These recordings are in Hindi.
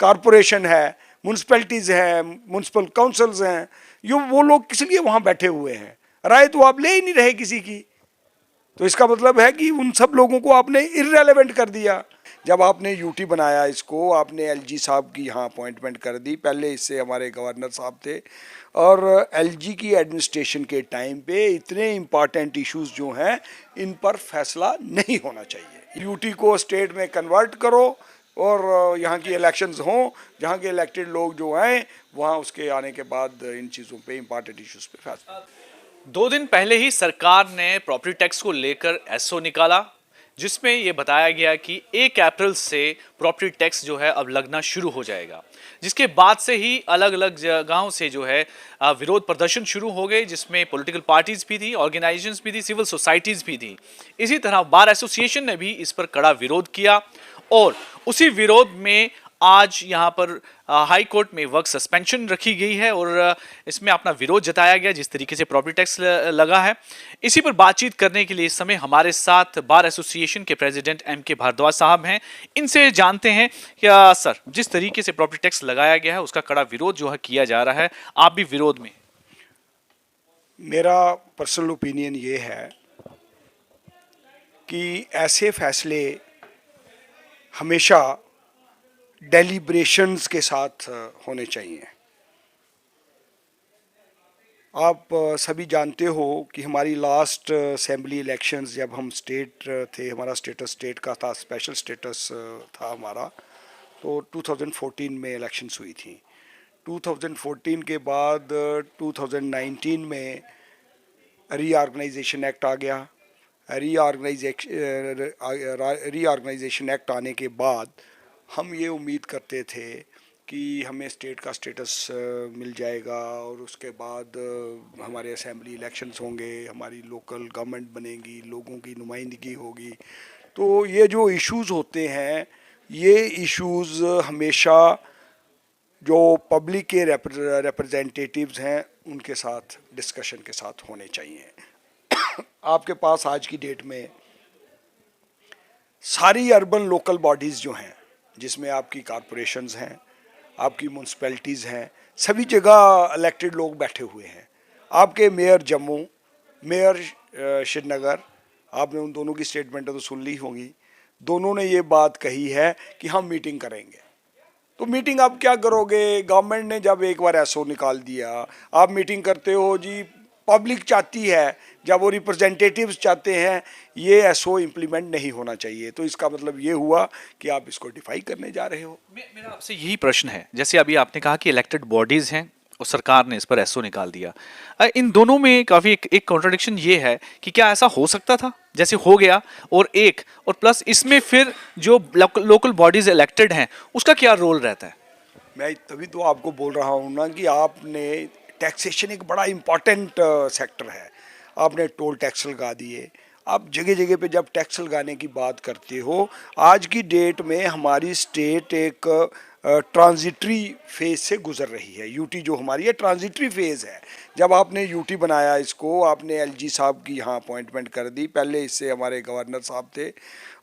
कॉरपोरेशन है, म्यूनसिपैलिटीज़ हैं, म्यूनसिपल काउंसिल्स हैं, वो लोग किस लिए वहाँ बैठे हुए हैं? राय तो आप ले ही नहीं रहे किसी की। तो इसका मतलब है कि उन सब लोगों को आपने इररेलेवेंट कर दिया। जब आपने यूटी बनाया इसको, आपने एलजी साहब की यहाँ अपॉइंटमेंट कर दी, पहले इससे हमारे गवर्नर साहब थे, और एलजी की एडमिनिस्ट्रेशन के टाइम पे इतने इम्पॉर्टेंट इश्यूज जो हैं इन पर फैसला नहीं होना चाहिए। यूटी को स्टेट में कन्वर्ट करो और यहाँ की इलेक्शंस हों, जहाँ के इलेक्टेड लोग जो आए वहाँ उसके आने के बाद इन चीज़ों पे इम्पॉर्टेंट इश्यूज पे फैसला। 2 दिन पहले ही सरकार ने प्रॉपर्टी टैक्स को लेकर एसओ निकाला, जिसमें यह बताया गया कि 1 अप्रैल से प्रॉपर्टी टैक्स जो है अब लगना शुरू हो जाएगा, जिसके बाद से ही अलग अलग जगहों से जो है विरोध प्रदर्शन शुरू हो गए, जिसमें पॉलिटिकल पार्टीज भी थी, ऑर्गेनाइजेशंस भी थी, सिविल सोसाइटीज भी थी। इसी तरह बार एसोसिएशन ने भी इस पर कड़ा विरोध किया और उसी विरोध में आज यहां पर हाई कोर्ट में वर्क सस्पेंशन रखी गई है और इसमें अपना विरोध जताया गया जिस तरीके से प्रॉपर्टी टैक्स लगा है। इसी पर बातचीत करने के लिए इस समय हमारे साथ बार एसोसिएशन के प्रेसिडेंट एम.के. भारद्वाज साहब हैं। इनसे जानते हैं क्या सर, जिस तरीके से प्रॉपर्टी टैक्स लगाया गया है उसका कड़ा विरोध जो है किया जा रहा है, आप भी विरोध में? मेरा पर्सनल ओपिनियन ये है कि ऐसे फैसले हमेशा डेलिब्रेशंस के साथ होने चाहिए। आप सभी जानते हो कि हमारी लास्ट असेंबली इलेक्शंस जब हम स्टेट थे, हमारा स्टेटस स्टेट का था, स्पेशल स्टेटस था हमारा, तो 2014 में इलेक्शंस हुई थी। 2014 के बाद 2019 में रीऑर्गेनाइजेशन एक्ट आ गया। रीऑर्गेनाइजेशन एक्ट आने के बाद हम ये उम्मीद करते थे कि हमें स्टेट का स्टेटस मिल जाएगा और उसके बाद हमारे असेंबली इलेक्शंस होंगे, हमारी लोकल गवर्नमेंट बनेगी, लोगों की नुमाइंदगी होगी। तो ये जो इश्यूज़ होते हैं, ये इश्यूज़ हमेशा जो पब्लिक के रिप्रेजेंटेटिव्स हैं उनके साथ डिस्कशन के साथ होने चाहिए। आपके पास आज की डेट में सारी अर्बन लोकल बॉडीज़ जो हैं, जिसमें आपकी कॉरपोरेशंस हैं, आपकी म्यूनसिपैलिटीज़ हैं, सभी जगह इलेक्टेड लोग बैठे हुए हैं। आपके मेयर जम्मू, मेयर श्रीनगर, आपने उन दोनों की स्टेटमेंटें तो सुन ली होंगी। दोनों ने ये बात कही है कि हम मीटिंग करेंगे। तो मीटिंग आप क्या करोगे? गवर्नमेंट ने जब एक बार एसओ निकाल दिया, आप मीटिंग करते हो जी, पब्लिक चाहती है, जब वो रिप्रेजेंटेटिव्स चाहते हैं, ये एसओ इम्प्लीमेंट नहीं होना चाहिए। तो इसका मतलब ये हुआ कि आप इसको डिफाई करने जा रहे हो। मेरा आपसे यही प्रश्न है, जैसे अभी आपने कहा कि इलेक्टेड बॉडीज हैं और सरकार ने इस पर एसओ निकाल दिया, इन दोनों में काफी एक कॉन्ट्रडिक्शन ये है कि क्या ऐसा हो सकता था जैसे हो गया, और प्लस इसमें फिर जो लोकल बॉडीज इलेक्टेड हैं उसका क्या रोल रहता है? मैं तभी तो आपको बोल रहा हूँ ना कि आपने टैक्सेशन एक बड़ा इम्पॉर्टेंट सेक्टर है। आपने टोल टैक्स लगा दिए। आप जगह जगह पे जब टैक्स लगाने की बात करते हो, आज की डेट में हमारी स्टेट एक ट्रांजिटरी फेज से गुजर रही है। यूटी जो हमारी है ट्रांजिटरी फेज है। जब आपने यूटी बनाया इसको, आपने एलजी साहब की यहाँ अपॉइंटमेंट कर दी, पहले इससे हमारे गवर्नर साहब थे,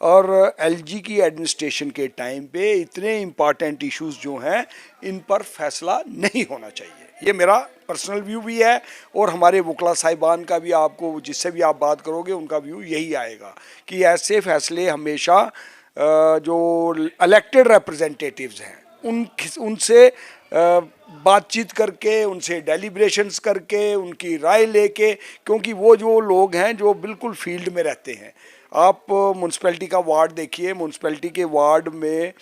और एलजी की एडमिनिस्ट्रेशन के टाइम पे इतने इम्पॉर्टेंट इश्यूज जो हैं इन पर फैसला नहीं होना चाहिए। ये मेरा पर्सनल व्यू भी है और हमारे वकला साहिबान का भी, आपको जिससे भी आप बात करोगे उनका व्यू यही आएगा कि ऐसे फैसले हमेशा जो इलेक्टेड रिप्रेजेंटेटिव्स हैं उनसे बातचीत करके, उनसे डेलिब्रेशंस करके, उनकी राय लेके, क्योंकि वो जो लोग हैं जो बिल्कुल फील्ड में रहते हैं। आप म्यूनसिपैलिटी का वार्ड देखिए, म्यूनसिपैलिटी के वार्ड में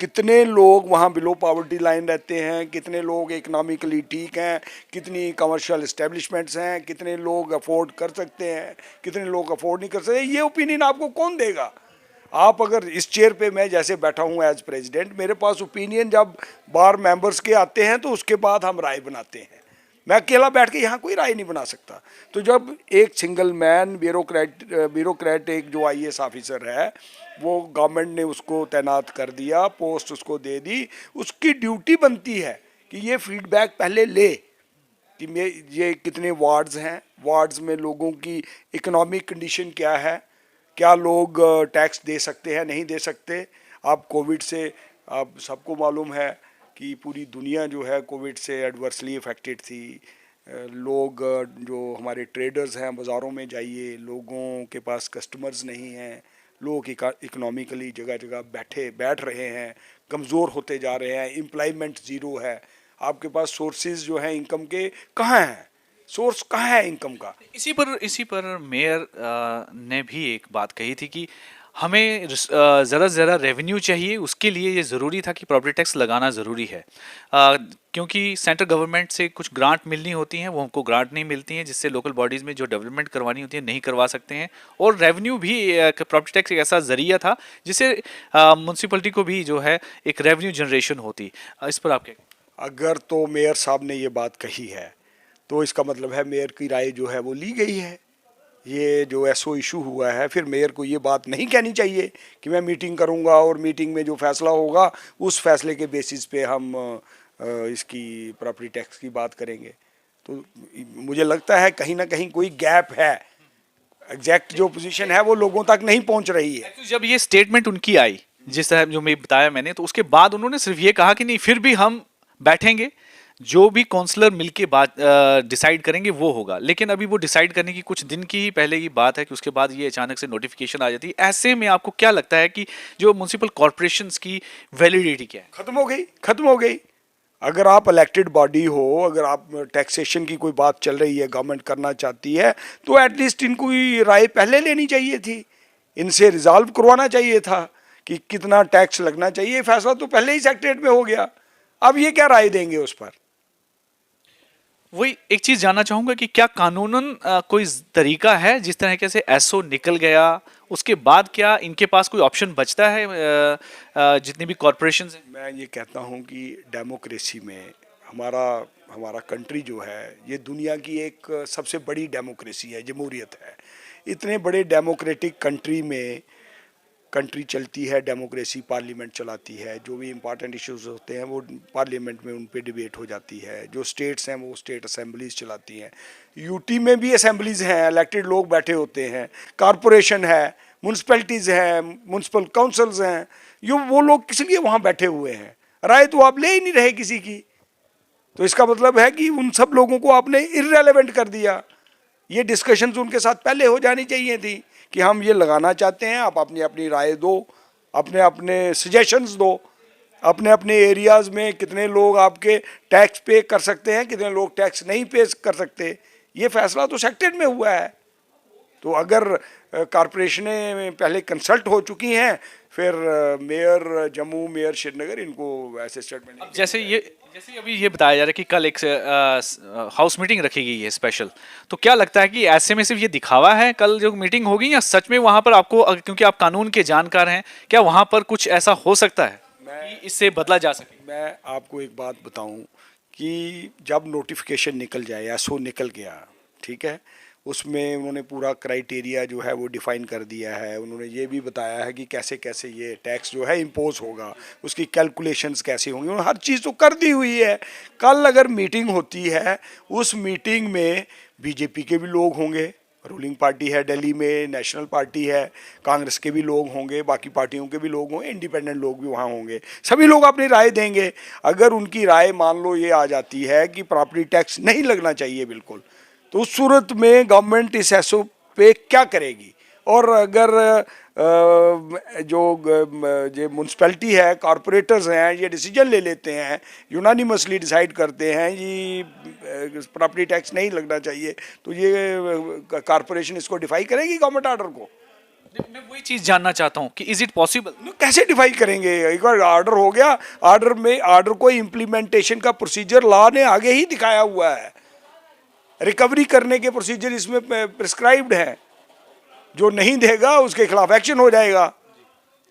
कितने लोग वहाँ बिलो पॉवर्टी लाइन रहते हैं, कितने लोग इकनॉमिकली ठीक हैं, कितनी कमर्शियल इस्टेब्लिशमेंट्स हैं, कितने लोग अफोर्ड कर सकते हैं, कितने लोग अफोर्ड नहीं कर सकते। ये ओपिनियन आपको कौन देगा? आप अगर इस चेयर पे मैं जैसे बैठा हूँ एज प्रेसिडेंट, मेरे पास ओपिनियन जब बार मेंबर्स के आते हैं तो उसके बाद हम राय बनाते हैं। मैं अकेला बैठ के यहाँ कोई राय नहीं बना सकता। तो जब एक सिंगल मैन ब्यूरोक्रेट एक जो आईएएस ऑफिसर है, वो गवर्नमेंट ने उसको तैनात कर दिया, पोस्ट उसको दे दी, उसकी ड्यूटी बनती है कि ये फीडबैक पहले ले कि ये कितने वार्ड्स हैं, वार्ड्स में लोगों की इकोनॉमिक कंडीशन क्या है, क्या लोग टैक्स दे सकते हैं, नहीं दे सकते। आप कोविड से अब सबको मालूम है कि पूरी दुनिया जो है कोविड से एडवर्सली इफेक्टेड थी। लोग जो हमारे ट्रेडर्स हैं, बाज़ारों में जाइए, लोगों के पास कस्टमर्स नहीं हैं, लोग इकोनॉमिकली जगह जगह बैठ रहे हैं, कमज़ोर होते जा रहे हैं, एम्प्लॉयमेंट ज़ीरो है। आपके पास सोर्सेज जो हैं इनकम के कहाँ हैं? सोर्स कहाँ है इनकम का? इसी पर मेयर ने भी एक बात कही थी कि हमें ज़रा से ज़रा रेवेन्यू चाहिए, उसके लिए ये ज़रूरी था कि प्रॉपर्टी टैक्स लगाना ज़रूरी है। क्योंकि सेंट्रल गवर्नमेंट से कुछ ग्रांट मिलनी होती हैं, वो हमको ग्रांट नहीं मिलती हैं, जिससे लोकल बॉडीज़ में जो डेवलपमेंट करवानी होती है नहीं करवा सकते हैं। और रेवेन्यू भी प्रॉपर्टी टैक्स एक ऐसा ज़रिया था जिससे म्यूनसिपलिटी को भी जो है एक रेवेन्यू जनरेशन होती। इस पर आप क्या? अगर तो मेयर साहब ने ये बात कही है तो इसका मतलब है मेयर की राय जो है वो ली गई है। ये जो एसओ इशू हुआ है, फिर मेयर को ये बात नहीं कहनी चाहिए कि मैं मीटिंग करूंगा और मीटिंग में जो फैसला होगा उस फैसले के बेसिस पे हम इसकी प्रॉपर्टी टैक्स की बात करेंगे। तो मुझे लगता है कहीं ना कहीं कोई गैप है, एग्जैक्ट जो पोजीशन है वो लोगों तक नहीं पहुंच रही है। Actually, जब ये स्टेटमेंट उनकी आई, जिस तरह जो मैं बताया मैंने, तो उसके बाद उन्होंने सिर्फ ये कहा कि नहीं, फिर भी हम बैठेंगे, जो भी काउंसलर मिलके बात डिसाइड करेंगे वो होगा। लेकिन अभी वो डिसाइड करने की कुछ दिन की ही पहले की बात है कि उसके बाद ये अचानक से नोटिफिकेशन आ जाती है। ऐसे में आपको क्या लगता है कि जो म्युनिसिपल कॉरपोरेशंस की वैलिडिटी क्या है? खत्म हो गई, खत्म हो गई। अगर आप इलेक्टेड बॉडी हो, अगर आप टैक्सेशन की कोई बात चल रही है, गवर्नमेंट करना चाहती है, तो एटलीस्ट इनको राय पहले लेनी चाहिए थी, इनसे रिजॉल्व करवाना चाहिए था कि कितना टैक्स लगना चाहिए। फैसला तो पहले ही सेक्रेटरीट में हो गया, अब ये क्या राय देंगे उस पर? वही एक चीज जानना चाहूंगा कि क्या कानूनन कोई तरीका है, जिस तरीके से एसओ निकल गया उसके बाद क्या इनके पास कोई ऑप्शन बचता है? जितनी भी कॉरपोरेशन हैं। मैं ये कहता हूँ कि डेमोक्रेसी में हमारा हमारा कंट्री जो है ये दुनिया की एक सबसे बड़ी डेमोक्रेसी है, जमहूरियत है। इतने बड़े डेमोक्रेटिक कंट्री में कंट्री चलती है, डेमोक्रेसी पार्लियामेंट चलाती है, जो भी इम्पॉर्टेंट इश्यूज होते हैं वो पार्लियामेंट में उन पे डिबेट हो जाती है। जो स्टेट्स हैं वो स्टेट असेंबलीज चलाती हैं। यूटी में भी असेंबलीज हैं, इलेक्टेड लोग बैठे होते हैं। कॉरपोरेशन है, म्यूनसिपैलिटीज़ हैं, म्यूनसिपल काउंसिल्स हैं। ये वो लोग किस लिए वहाँ बैठे हुए हैं? राय तो आप ले ही नहीं रहे किसी की। तो इसका मतलब है कि उन सब लोगों को आपने इररेलेवेंट कर दिया। ये डिस्कशंस उनके साथ पहले हो जानी चाहिए थी कि हम ये लगाना चाहते हैं, आप अपनी अपनी राय दो, अपने अपने सजेशंस दो, अपने अपने एरियाज़ में कितने लोग आपके टैक्स पे कर सकते हैं, कितने लोग टैक्स नहीं पे कर सकते। ये फैसला तो सेक्रेटरीट में हुआ है। तो अगर कॉरपोरेशनें पहले कंसल्ट हो चुकी हैं, फिर मेयर जम्मू, मेयर श्रीनगर इनको ऐसे स्टेटमेंट। जैसे अभी ये बताया जा रहा है कि कल एक हाउस मीटिंग रखी गई है स्पेशल, तो क्या लगता है कि ऐसे में सिर्फ ये दिखावा है कल जो मीटिंग होगी, या सच में वहां पर आपको, क्योंकि आप कानून के जानकार हैं, क्या वहां पर कुछ ऐसा हो सकता है कि इससे बदला जा सके? मैं आपको एक बात बताऊं कि जब नोटिफिकेशन निकल जाए, एसओ निकल गया, ठीक है, उसमें उन्होंने पूरा क्राइटेरिया जो है वो डिफ़ाइन कर दिया है। उन्होंने ये भी बताया है कि कैसे कैसे ये टैक्स जो है इम्पोज होगा, उसकी कैलकुलेशंस कैसे होंगी, उन्होंने हर चीज़ तो कर दी हुई है। कल अगर मीटिंग होती है, उस मीटिंग में बीजेपी के भी लोग होंगे, रूलिंग पार्टी है दिल्ली में, नेशनल पार्टी है, कांग्रेस के भी लोग होंगे, बाकी पार्टियों के भी लोग होंगे, इंडिपेंडेंट लोग भी वहाँ होंगे। सभी लोग अपनी राय देंगे। अगर उनकी राय मान लो ये आ जाती है कि प्रॉपर्टी टैक्स नहीं लगना चाहिए बिल्कुल, तो उस सूरत में गवर्नमेंट इस एसओ पे क्या करेगी? और अगर जो म्यूनसिपैलिटी है, कॉरपोरेटर्स हैं, ये डिसीजन ले लेते हैं, यूनानिमसली डिसाइड करते हैं ये प्रॉपर्टी टैक्स नहीं लगना चाहिए, तो ये कॉरपोरेशन इसको डिफाई करेगी गवर्नमेंट ऑर्डर को? मैं वही चीज जानना चाहता हूँ कि इज इट पॉसिबल? कैसे डिफाई करेंगे? एक बार ऑर्डर हो गया, ऑर्डर को इम्प्लीमेंटेशन का प्रोसीजर लॉ ने आगे ही दिखाया हुआ है। रिकवरी करने के प्रोसीजर इसमें प्रिस्क्राइब्ड है, जो नहीं देगा उसके खिलाफ एक्शन हो जाएगा।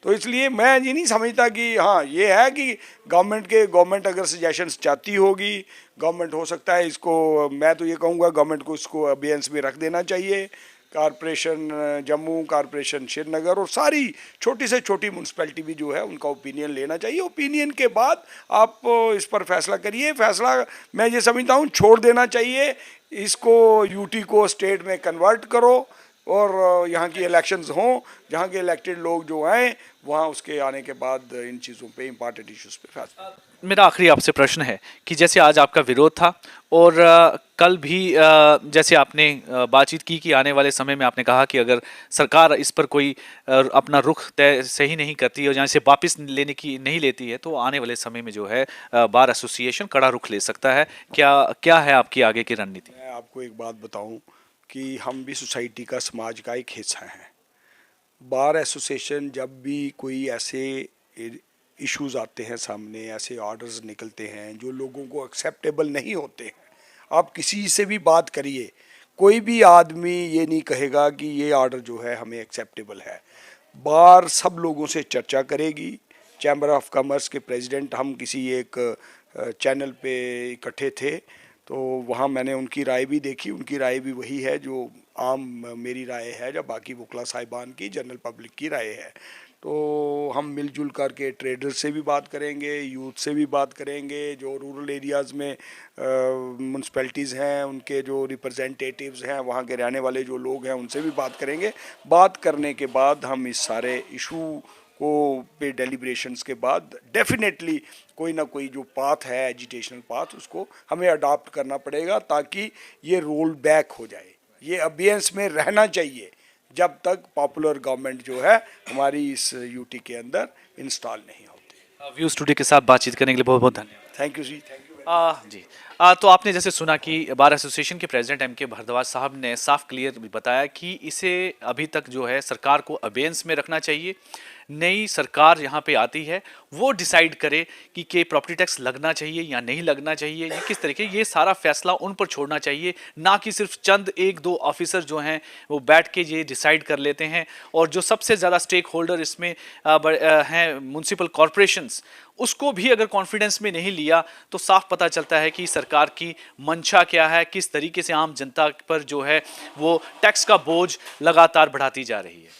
तो इसलिए मैं ये नहीं समझता कि हाँ ये है कि गवर्नमेंट अगर सजेशंस चाहती होगी, गवर्नमेंट हो सकता है इसको, मैं तो ये कहूँगा गवर्नमेंट को इसको अबेयंस में रख देना चाहिए। कॉरपोरेशन जम्मू, कॉरपोरेशन श्रीनगर और सारी छोटी से छोटी म्यूनसिपैलिटी भी जो है उनका ओपिनियन लेना चाहिए। ओपिनियन के बाद आप इस पर फैसला करिए। फैसला मैं ये समझता हूँ छोड़ देना चाहिए, इसको यूटी को स्टेट में कन्वर्ट करो, और यहाँ की इलेक्शंस हों, जहाँ के इलेक्टेड लोग जो आए वहाँ उसके आने के बाद इन चीज़ों पे इम्पॉर्टेंट इश्यूज पे फैसला। मेरा आखिरी आपसे प्रश्न है कि जैसे आज आपका विरोध था और कल भी जैसे आपने बातचीत की कि आने वाले समय में आपने कहा कि अगर सरकार इस पर कोई अपना रुख तय सही नहीं करती और जहाँ से वापस लेने की नहीं लेती है तो आने वाले समय में जो है बार एसोसिएशन कड़ा रुख ले सकता है। क्या क्या है आपकी आगे की रणनीति? मैं आपको एक बात बताऊं कि हम भी सोसाइटी का, समाज का एक हिस्सा हैं। बार एसोसिएशन जब भी कोई ऐसे इश्यूज आते हैं सामने, ऐसे ऑर्डर्स निकलते हैं जो लोगों को एक्सेप्टेबल नहीं होते हैं, आप किसी से भी बात करिए, कोई भी आदमी ये नहीं कहेगा कि ये ऑर्डर जो है हमें एक्सेप्टेबल है। बार सब लोगों से चर्चा करेगी। चैम्बर ऑफ कॉमर्स के प्रेसिडेंट हम किसी एक चैनल पे इकट्ठे थे, तो वहाँ मैंने उनकी राय भी देखी। उनकी राय भी वही है जो आम मेरी राय है, या बाकी वकला साहिबान की, जनरल पब्लिक की राय है। तो हम मिलजुल करके ट्रेडर से भी बात करेंगे, यूथ से भी बात करेंगे, जो रूरल एरियाज़ में म्यूनसिपैलिटीज़ हैं उनके जो रिप्रेजेंटेटिव्स हैं, वहाँ के रहने वाले जो लोग हैं उनसे भी बात करेंगे। बात करने के बाद हम इस सारे इशू को पे डेलिब्रेशंस के बाद डेफिनेटली कोई ना कोई जो पाथ है, एजिटेशनल पाथ, उसको हमें अडॉप्ट करना पड़ेगा ताकि ये रोल बैक हो जाए। ये अबियंस में रहना चाहिए जब तक पॉपुलर गवर्नमेंट जो है हमारी इस यूटी के अंदर इंस्टॉल नहीं होती। व्यूज टुडे के साथ बातचीत करने के लिए बहुत बहुत धन्यवाद। Thank you ji, thank you. जी तो आपने जैसे सुना कि बार एसोसिएशन के प्रेसिडेंट एम के भारद्वाज साहब ने साफ क्लियर बताया कि इसे अभी तक जो है सरकार को अबेंस में रखना चाहिए। नई सरकार यहाँ पे आती है, वो डिसाइड करे कि प्रॉपर्टी टैक्स लगना चाहिए या नहीं लगना चाहिए, ये किस तरीके, ये सारा फैसला उन पर छोड़ना चाहिए, ना कि सिर्फ चंद एक दो ऑफिसर जो हैं वो बैठ के ये डिसाइड कर लेते हैं। और जो सबसे ज़्यादा स्टेक होल्डर इसमें हैं म्यूनसिपल कॉरपोरेशंस, उसको भी अगर कॉन्फिडेंस में नहीं लिया तो साफ पता चलता है कि सरकार की मंशा क्या है, किस तरीके से आम जनता पर जो है वो टैक्स का बोझ लगातार बढ़ाती जा रही है।